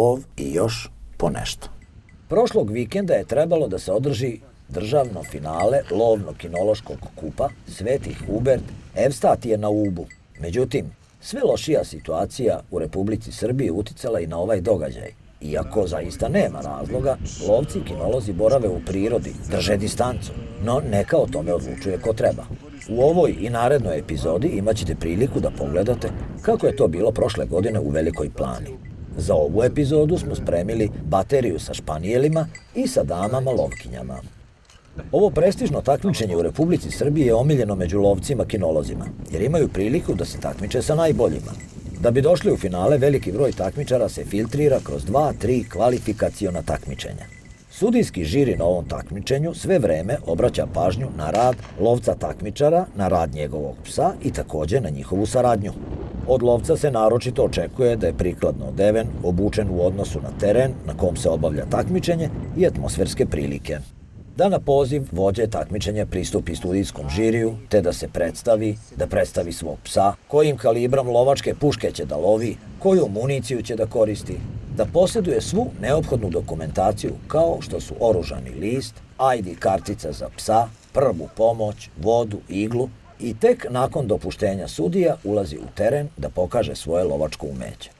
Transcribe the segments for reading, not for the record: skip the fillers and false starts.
lov i još ponešto. Prošlog vikenda je trebalo da se održi državno finale lovno-kinološkog kupa Sveti Hubert Evstatije na Ubu. Međutim, sve lošija situacija u Republici Srbiji uticala i na ovaj događaj. Iako zaista nema razloga, lovci i kinolozi borave u prirodi, drže distancu, no neka o tome odlučuje ko treba. U ovoj i narednoj epizodi imaćete priliku da pogledate kako je to bilo prošle godine u Velikoj Plani. Za ovu epizodu smo spremili bateriju sa španijelima i sa damama lovkinjama. Ovo prestižno takmičenje u Republici Srbiji je omiljeno među lovcima kinolozima, jer imaju priliku da se takmiče sa najboljima. Da bi došli u finale, veliki broj takmičara se filtrira kroz 2-3 kvalifikaciona takmičenja. Sudijski žiri na ovom takmičenju sve vreme obraća pažnju na rad lovca takmičara, na rad njegovog psa i takođe na njihovu saradnju. Od lovca se naročito očekuje da je prikladno odeven, obučen u odnosu na teren na kom se obavlja takmičenje i atmosferske prilike. Da na poziv vođe takmičenja pristupi studijskom žiriju, te da se predstavi svog psa, kojim kalibrom lovačke puške će da lovi, koju municiju će da koristi, da posjeduje svu neophodnu dokumentaciju kao što su oružani list, ID kartica za psa, prvu pomoć, vodu, iglu i tek nakon dopuštenja sudija ulazi u teren da pokaže svoje lovačko umeće.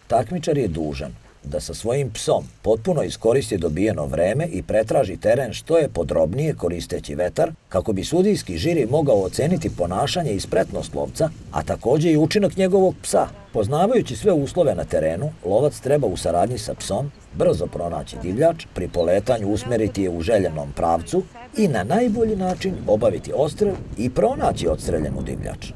Takmičar je dužan da sa svojim psom potpuno iskoristi dobijeno vreme i pretraži teren što je podrobnije koristeći vetar, kako bi sudijski žiri mogao oceniti ponašanje i spretnost lovca, a takođe i učinak njegovog psa. Poznavajući sve uslove na terenu, lovac treba u saradnji sa psom brzo pronaći divljač, pri poletanju usmeriti je u željenom pravcu i na najbolji način obaviti odstrel i pronaći odstreljenu divljač.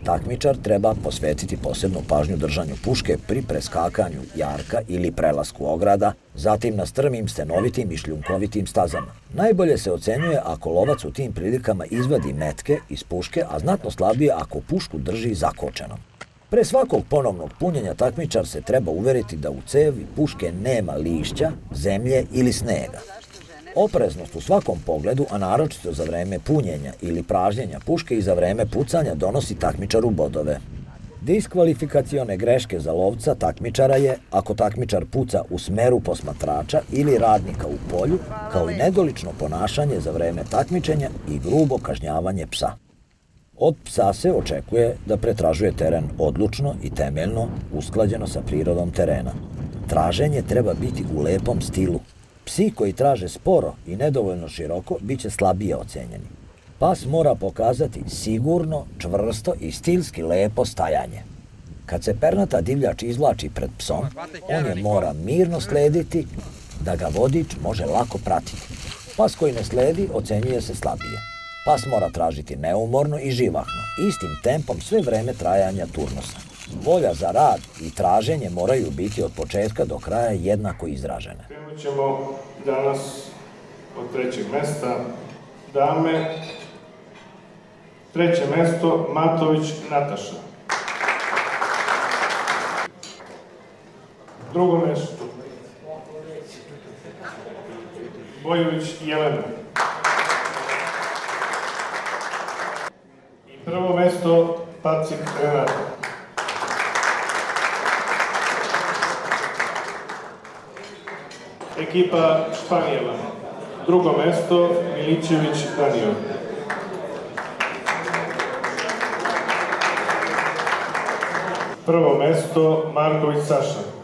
Takmičar treba posvetiti posebnu pažnju držanju puške pri preskakanju jarka ili prelasku ograda, zatim na strmim, stenovitim i šljunkovitim stazama. Najbolje se ocenjuje ako lovac u tim prilikama izvadi metke iz puške, a znatno slabije ako pušku drži zakočenom. Pre svakog ponovnog punjenja takmičar se treba uveriti da u cevi puške nema lišća, zemlje ili snega. Opreznost u svakom pogledu, a naročito za vreme punjenja ili pražnjenja puške i za vreme pucanja, donosi takmičaru bodove. Diskvalifikacione greške za lovca takmičara je ako takmičar puca u smeru posmatrača ili radnika u polju, kao i nedolično ponašanje za vreme takmičenja i grubo kažnjavanje psa. Od psa se očekuje da pretražuje teren odlučno i temeljno, usklađeno sa prirodom terena. Traženje treba biti u lepom stilu. Psi koji traže sporo i nedovoljno široko bit će slabije ocenjeni. Pas mora pokazati sigurno, čvrsto i stilski lepo stajanje. Kad se pernata divljač izvlači pred psom, on je mora mirno slediti da ga vodič može lako pratiti. Pas koji ne sledi ocenjuje se slabije. Pas mora tražiti neumorno i živahno, istim tempom sve vreme trajanja turnusa. Volja za rad i traženje moraju biti od početka do kraja jednako izražene. Krenut ćemo danas od trećeg mesta. Dame, treće mesto Matović Nataša. Drugo mesto Bojović Jelena. I prvo mesto Pacik Renata. Ekipa Španijela. Drugo mesto Milićević Danio. Prvo mesto Marković Saša.